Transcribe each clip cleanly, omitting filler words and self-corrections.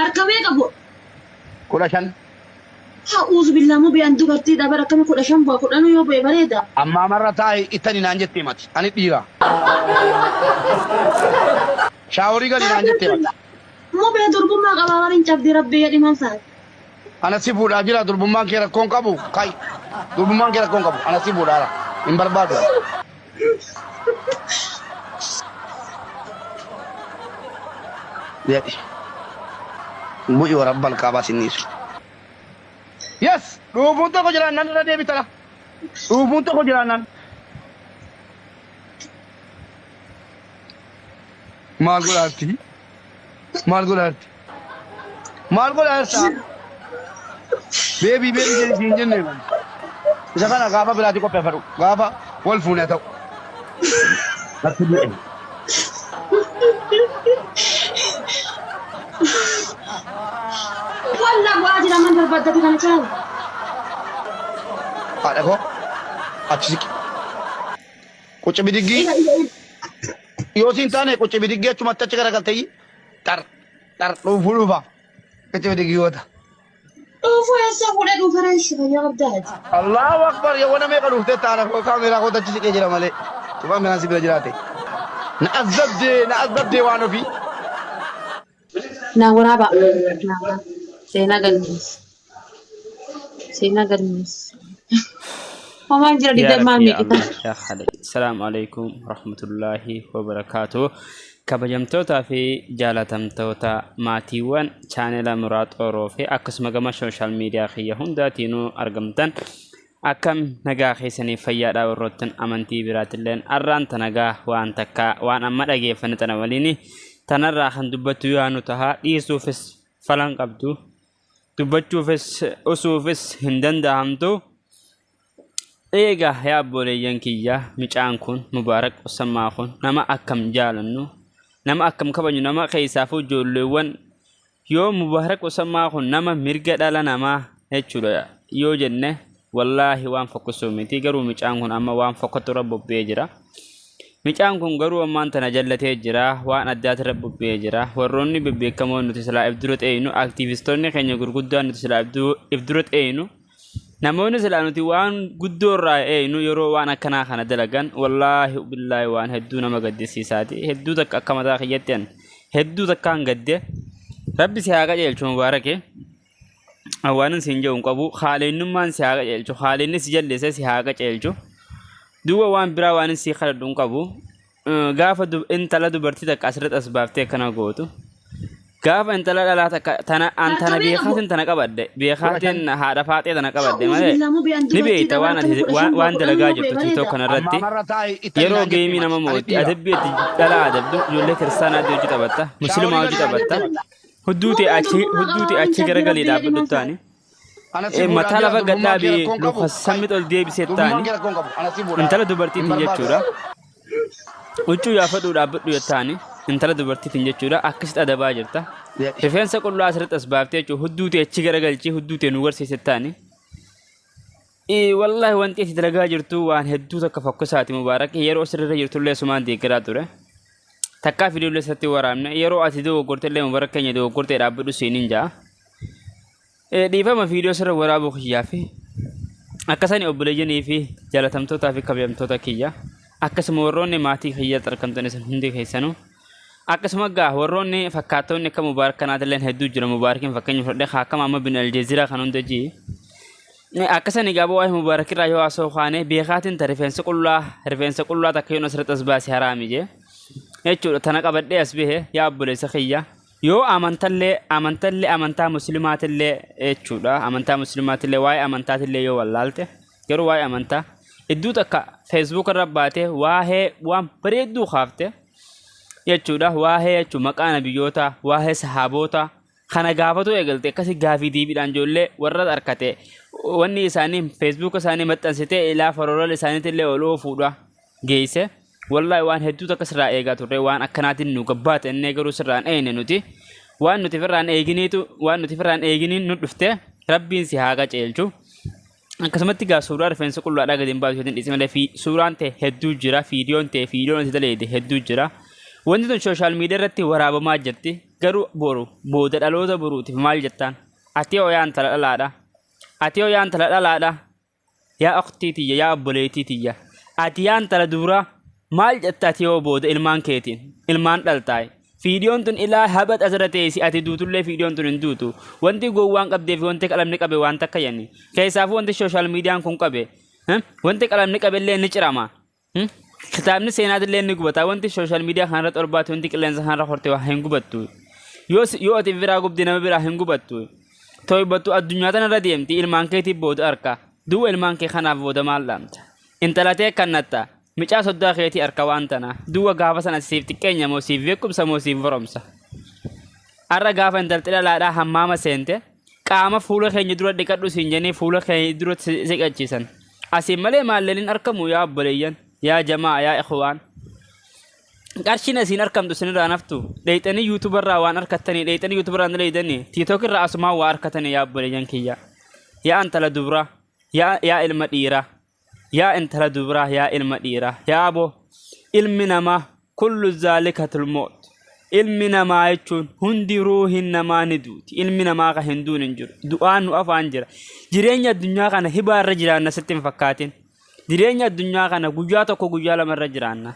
harkamee qabu. Kudha shan. Ha'uus billaamu biyaan dubartii dabara akkami 15 bu'a 10 yoo bu'e bareeda. Amma amarra taa'e ittani naan jettee mati. Ani dhiira. Shaaworii galii naan jettee mati. Moo biyya durbummaa qabaa waliin cabdii rabbii yadhiman fa'a. Ana si fuudhaa jira durbummaan kee rakkoon qabu. Kai. Durbummaan kee rakkoon qabu. Ana si fuudhaa. Hin barbaadu. Yadi. Bu'i warabbal kaabaa sinniisu. Yes, dhufuun tokko jiraannan irra deebitala. Dhufuun tokko jiraannan. Maal godhaatti? Maal godhaatti? Maal godhaatti? Beebii jedhi siin jennee man. Isa kana gaafa biraatti qopheeffadhu. Gaafa wal fuunee ta'u. Natti bu'e. Walla bu'aa jira man barbaadate kana caalu. Haadha koo achi siqi. Quci bidiggii. Yoo siin taane quci bidiggii achumatti achi garagaltee tar dhuufuu dhufa. Quci bidiggii yoota. Dhuufuu eessa fuudhee dhuufa reessi fayyaa qabdaati. Allahu akbar yoo wana meeqa dhuftee taana koo kaameeraa koo achi siqee jira malee. Tufaan minaan si bira jiraate. Na azabdee waan ofii. Naa waraaba. Seenaa galmees. Homaan jira didda maal miidhita. Assalamu alaikum warahmatullahi wabarakatuh. Kabajamtoota fi jaalatamtoota maatiiwwan chaanela Muraad Oroo fi akkasuma gama social media kiyya hundaatiinuu argamtan akkam nagaa keessanii fayyaadhaa warroottan amantii biraatilleen arraan tanagaa waan takka waan amma dhageeffanne tana waliin tanarraa kan dubbattu yaanu tahaa dhiisuufis falan qabdu dubbachuufis usuufis hin danda'amtu. Eega yaa obboleeyyan kiyya micaan kun Mubaarak Usammaa kun nama akkam jaalannu nama akkam kabajnu nama keessaafuu ijoolleewwan yoo Mubaarak Usammaa kun nama mirga dhala namaa jechuudha yoo jenne wallaahi waan fokkosuu miti garuu micaan kun amma waan fokkatu rabbobbee jira. Micaan kun garuu ammaan tana jallatee jira waan addaati rabbobbee jira warroonni bebbeekamoon nuti silaa ibdura ta'inu aktiivistoonni keenya gurguddaan nuti silaa ibdura ta'inu namoonni silaa nuti waan guddoorraa eeynu yeroo waan akkanaa kana dalagan wallaahi billaahi waan hedduu nama gaddisiisaati hedduu takka akka mataa kiyyattian hedduu takkaan gadde rabbi si haa qajeelchu Mubaarake awwaanin siin jedhu qabu haaleenyummaan si haa qajeelchu haaleenni si jalleesse si haa qajeelchu duuba waan biraa waan si kadhadhu qabu gaafa intala dubartii takka asirratti as baaftee kana gootu gaafa intala dhalaa takka tana antana beekaatiin tana qabadde beekaatiin haadha faaxee tana qabadde malee ni beekta waan dalagaa jirtu TikTok kanarratti yeroo geemii nama mootti adabbiitti dhalaa adabdu ijoollee kiristaanaa hojii taphatta musliimaa hojii taphatta hudduuti achi garagalii dhaabbadhu taani mataa lafa gadhaabii luka sammit ol deebisee taani intala dubartiitiin jechuudha huccuu yaafadhuu dhaabbadhu jettaani intala dubartiitiin jechuudha akkasitti adabaa jirta rifeensa qullaa asirratti as baaftee jechuudha hudduuti achi garagalchii hudduuti nu garsiise taani wallaahi wanti ati dalagaa jirtu waan hedduu takka fokkisaati Mubaarak yeroo sirrirra jirtullee sumaan deeggaraa ture takkaa fiidiyoollee isatti waraabne yeroo ati dogoggorteellee Mubaarak keenya dogoggortee dhaabbadhu seeniin ja'a dhiifama fiidiyoo sirra waraabuu kiyyaa fi akkasanii obboleeyyanii fi jaalatamtootaa fi kabajamtoota kiyya akkasuma warroonni maatii kiyya argamtan hundi keessanuu akkasuma gaa warroonni fakkaattoonni akka Mubaarak kanaatillee hedduu jira Mubaarakiin fakkeenya fudhadhee akkama amma bin Aljeeziraa kan hunda jii akkasanii gaa waa'ee Mubaarak irraa yoo haasoo kaane beekaatiin ta rifeensa qullaa takka yoon asirratti as baase haraami jee jechuudha tana qabadhee as bahe yaa obboleessa kiyya yoo amantaa muslimaatillee jechuudha amantaa muslimaatillee waa'ee amantaatillee yoo wallaalte garuu waa'ee amantaa iddoo takka Facebook irra baatee waan bareedduu kaafte jechuudha waa'ee jechuun maqaa nabiyyoota waa'ee sahaabota kana gaafatu eegalte akkasii gaafii deebiidhaan ijoollee warra arkate wanni isaanii Facebook isaanii maxxansitee ilaa faroorol isaaniitillee ol oofuudha geesse wallaahi waan hedduu takka sirraa eegaa turre waan akkanaatiin nu gabbaate innee garuu sirraan eeyne nuti waan nuti firraan eeginiin nu dhufte rabbiin si haa qajeelchu akkasumatti gaa suuraa rifeensa qullaadhaa gadi hin baasu hin dhiisi malee suuraan ta'e hedduu jira fiidiyoon itti daleede hedduu jira wanti tun sooshaal miidiyaa irratti waraabamaa jirti garuu boru booda dhaloota boruutiif maal jettaan ati yoo yaan tala dhalaadha ati yoo yaan tala dhalaadha yaa akhtii tiyya yaa obboleettii tiyya ati yaan tala duraa maal jetta ati yoo booda ilmaan keetiin ilmaan dhaltaay fiidiyoon tun ilaa habat asirra teessi ati duutullee fiidiyoon tun hin duutu wanti gowwaan qabdee fi wanti qalamni qabe waan takka yenni keessaafuu wanti sooshaal miidiyaan kun qabe wanti qalamni qabe illee ni cirama kitaabni seenaatillee ni gubata wanti sooshaal miidiyaa kanarratti ol baate wanti qilleensa kanarra horte waa hin gubattu yoo ati biraa gubdi nama biraa hin gubattu toybattu addunyaa tanarra deemti ilmaan keetiif booda arka duuba ilmaan kee kanaaf booda maal dhaamta intalatee kannatta micaa soddaa keetii arka waan tana duuba gaafa sana siif xiqqeenya moo siif beekumsa moo siif boromsa arra gaafa intalti dhalaadhaa hammaama seente qaama fuula keenya dura dhiqadhu siin jennee fuula keenya dura siqachiisan asiin malee maalleliin arkamu yaa obboleeyyan yaa jamaa yaa ikhwaan qarshiin asiin arkamtu sinirraa naftu dheeyxanii yuutubarraa waan arkattanii dheeyxanii yuutubarraa ni dheeyxanii tiitokirraa asumaa waa arkattanii yaa obboleeyyan kiyya yaa intala dubraa yaa ilma dhiiraa yaa intala dubraa yaa ilma dhiiraa yaa aboo ilmi namaa kullu zaalikatul moot ilmi namaa jechuun hundi ruuhin namaa ni duuti ilmi namaa ka hin duun hin jiru du'aan nu afaan jira jireenya addunyaa kana hibaarra jiraanna sitti hin fakkaatin jireenya addunyaa kana guyyaa tokko guyyaa lamarra jiraanna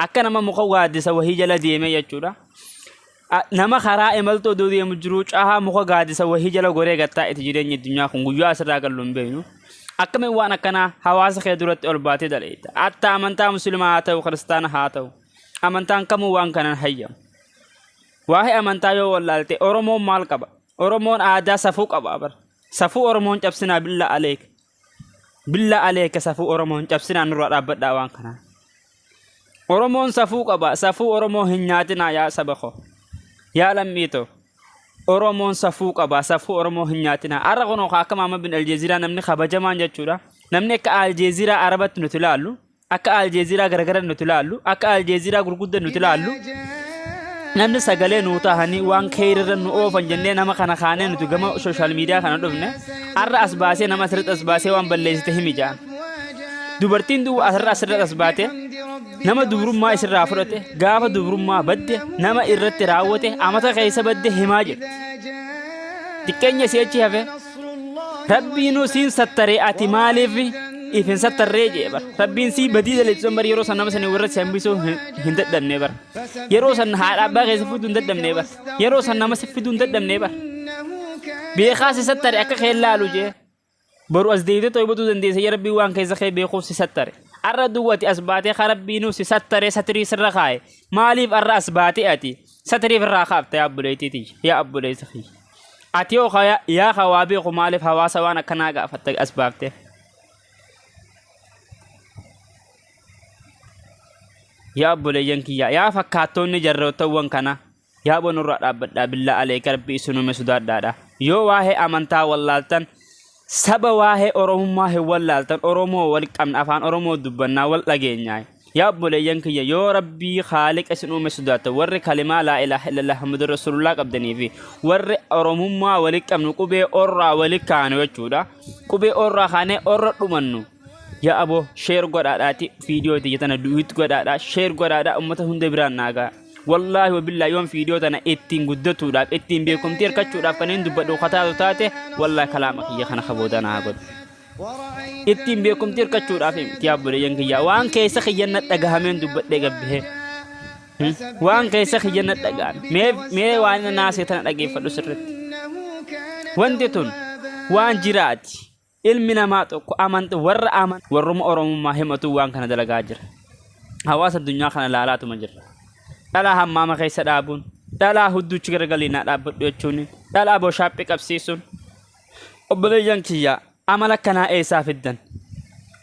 akka nama muka gaaddisa wahii jala deeme jechuudha nama karaa imaltoo doo deemu jiru caahaa muka gaaddisa wahii jala goree gattaa itti jireenya addunyaa kun guyyaa asirraa gallu hin beeknu akkamiin waan akkanaa hawaasa kee duratti ol baatee daleetta hatta amantaa muslimaa haa ta'u kiristaana haa ta'u amantaan kamuu waan kanan hayyamu waa'ee amantaa yoo wallaalte oromoon maal qaba oromoon aadaa safuu qaba bar safuu oromoon cabsinaa billa aleeka safuu oromoon cabsinaa nurraa dhaabbadhaa waan kanaa oromoon safuu qaba safuu oromoo hin nyaatinaa yaa saba koo yaa lammiitoo oromoon safuu qaba safuu oromoo hin nyaatinaa arra kunoo akka Maamad bin Aljeeziraa namni kabajamaan jechuudha namni akka Aljeeziraa arabatti nuti ilaallu akka Aljeeziraa garagara nuti ilaallu akka Aljeeziraa gurguddaa nuti ilaallu namni sagalee nuu taahanii waan keerirra nu oofan jennee nama kana kaanee nuti gama sooshaal miidiyaa kana dhufne arra as baasee nama asirratti as baasee waan balleessite himi jaan dubartiin duuba asirratti as baate nama dubrummaa isirraa fudhate gaafa dubrummaa badde nama irratti raawwate amata keessa badde himaa jirti xiqqeenya si'achi hafe rabbiinuu siin sattaree ati maaliif ifin sattarree jee bar rabbiin sii badii daleessisan bar yeroo san nama sanii warra si hambisuu hin dadhabne bar yeroo san haadha abbaa keessa fiduu hin dadhabne bar yeroo san nama si fiduu hin dadhabne bar beekaa si sattare akka kee laalu jee boru as deeyitee to'ibatu dandeessa yaa rabbii waan keessa kee beekuuf si sattare arra duwwati as baatee kaa rabbiinuu si sattare satirii sirra kaaye maaliif arra as baatee ati satiriif irraa kaafta yaa abbuleetiiti yaa abbuleessa kiyya ati yoo yaa kawaa beeku maaliif hawaasa waan akkanaa gaafatta as baaftee yaa obboleeyyan kiyya yaa fakkaattoonni jarrootawwan kana yaa bonurraa dhaabbadhaa billaa aleeka rabbii isinume sodaadhaadha yoo waa'ee amantaa wallaaltan saba waa'ee oromummaa hin wallaaltan oromoo wal qabna afaan oromoo dubbannaa wal dhageenyaa yaa obboleeyyan kiyya yoo rabbii haaliqa isinume sodaata warri kalimaa laa ilaaha illallah muhammadur rasuulullah qabdanii fi warri oromummaa wal qabnu qubee orraa wal kaanu jechuudha qubee orraa kaanee orra dhumannu yaa aboo sheer godhaadhaati fiidiyoo tana du'it godhaadhaa sheer godhaadhaa ummata hunda biraan naagaa wallaahi wabillaahi yoon fiidiyoo tana ittiin guddatuudhaaf ittiin beekumtii hirkachuudhaaf kanneen dubbadhu kataatu taate wallaahi kalaama kiyya kana kabooda naa godhu ittiin beekumtii hirkachuudhaaf yaa obboleeyyan kiyya waan keessa kiyyanna dhagahameen dubbadhee gabbihee waan keessa kiyyanna dhagahame mee waan naasee tana dhageeffadhu sirritti wanti tun waan jiraati ilmi namaa tokko warruma oromummaa himatu waan kana dalagaa jira hawaasa addunyaa kana laalaatuma jira dhalaa hammaama keessa dhaabuun dhalaa hudduuchi gargaliinaa dhaabbadhu jechuun dhalaa boshaaphii qabsiisuun obboleeyyan kiyyaa amala akkanaa eessaa fiddan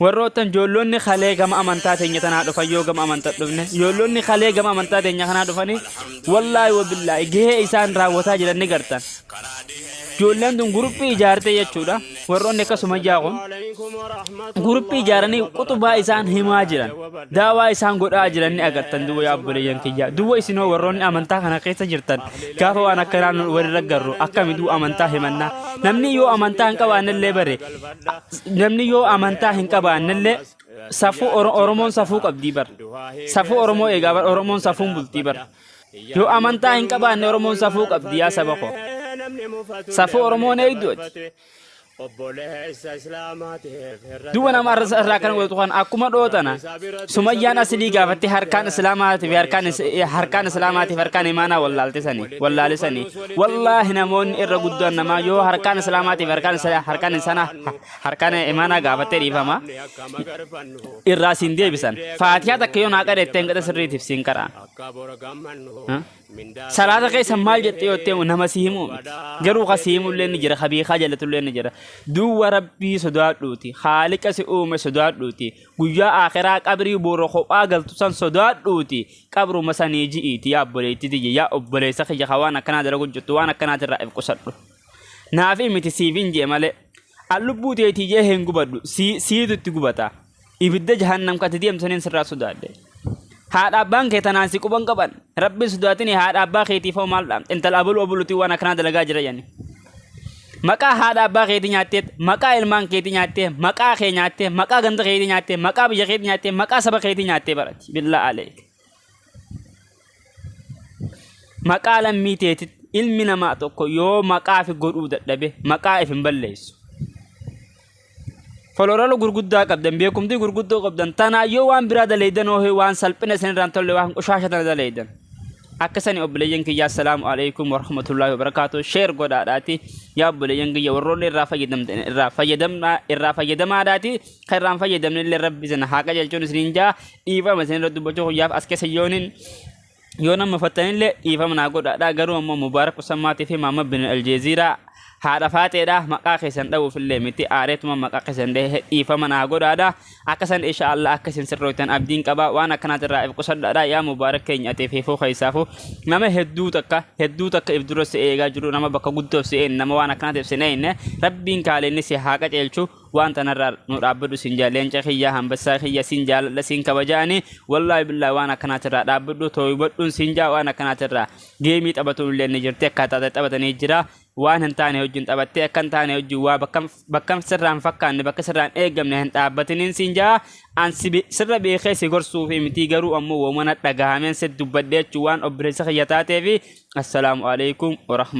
warroottan joolloonni kalee gama amantaa teenya tanaa dhufan yoo gama amantaa dhufne joolloonni kalee gama amantaa teenya kanaa dhufanii wallaahi wabillaahi gahee isaan raawwataa jiran ni gartan joolleen tun guruppii ijaarte jechuudha warroonni akkasuma jaaqun guruppii ijaaranii qutubaa isaan himaa jiran daawaa isaan godhaa jiran ni agartan duwwa yaa obboleeyyan kiyya duwwa isinoo warroonni amantaa kana keessa jirtan gaafa waan akkanaan walirra garru akkamituu amantaa himannaa namni yoo amantaa hin qabaannellee bare namni yoo amantaa hin qabaannellee safuu oromoon safuu qabdii bar safuu oromoo eegaa bar oromoon safuun bultii bar Yoo amantaa hin qabaanne Oromoon safuu qabdi yaa saba koo. Safuu Oromoon eegdooti. Dua nama rakan waktu aku mah dotana. Sumayyan asli gafati harkan Islamat harkan Islamat harkan imana wallalti sani. Wallahi namun irra guddan nama yo harkan Islamat harkan sana harkan imana gafati rifama. Irra sindie bisan. Fatiha tak yo nakar eteng kata sirri tifsin kara. Salata kay samal jette yo temu nama sihimu. Garu kasihimu len jira khabi khajalatul len jira. Dua Rabbi sodaadhuuti khaalika si uume sodaadhuuti guyyaa akhiraa qabrii booro kophaa galtusan sodaadhuuti qabru masanii ji'iiti yaa obboleettiti yaa obboleessa kiyya waan akkanaa dalagu jirtu waan akkanaatirraa if qusadhu naafi miti siifin jee malee allubbu teetii jee hin gubadhu siitutti gubata ibidda jahannam kati deemsaniin sirraa sodaadhe haadha abbaan kee tanaan si quban qaban Rabbi sodaatini haadha abbaa keetiifoo maal dhaamte intala abuluuti waan akkanaa dalagaa jira yanni Maka hada abbaa keetii nyaattee maqaa ilmaan keetii nyaattee maqaa kee nyaattee maqaa ganda keetii nyaattee maqaa biyya keetii nyaattee maqaa saba keetii nyaattee barati billaa aleek maqaa lammii teetit ilmi namaa tokko yoo maqaa fi godhuu dadhabe maqaa if hin balleessu folorolo gurguddaa qabdan beekumtii gurguddoo qabdan tanaa yoo waan biraa daleeydan oo waan salphina isinirraan tolle waan qoshaasha tana daleeydan akkasani obboleeyyan kiyya assalaamu alaykum wa rahmatullahi wa barakatuh share godhaadhaati yaa obboleeyyan kiyya warroonni irraa fayyadamaadhaati kan fayyadamne illee rabbi sana haa qajeelchuun isiniin jaa dhiifama isinirra dubbachuu guyyaaf as keessa yoo nama fattanillee dhiifama naa godhaadhaa garuu ammoo mubaarak usammaatii fi maamad bin aljeeziiraa haadha faateedha maqaa keessan dhabuuf illee miti aareetuma maqaa keessan dhiifama naa godhaadha akkasan inshaallah akkasin sirrootan abdiin qaba waan akkanaatirraa if qusadhaadha yaa mubaarak keenya ateef heefoo keessaafu nama hedduu takka if dura si eegaa jiru nama bakka guddoof si nama waan akkanaatiif si neeyne rabbiin kaaleenni si haa qajeelchu waan tanarraa nu dhaabbadhu sin jaaleenca kiyya hambassaa kiyya sin jaaladha sin kabajaani wallahi billahi waan akkanaatirraa dhaabbadhu tooyibadhuun sin jaa waan akkanaatirraa geemii taphatuun illee ni jirti akkaataa taphatanii jira waan hin taane wajjin taphattee akka hin taane wajjin waa bakkam sirraan fakkaanne bakka sirraan eegamne hin dhaabbatiniin siin jaa an sirra beekee si gorsuu fi mitii garuu ammoo woomana dhagahameen si dubbadhee jechuu waan obboleessa kiyya taateefi assalaamu alaykum wa rahmatullahi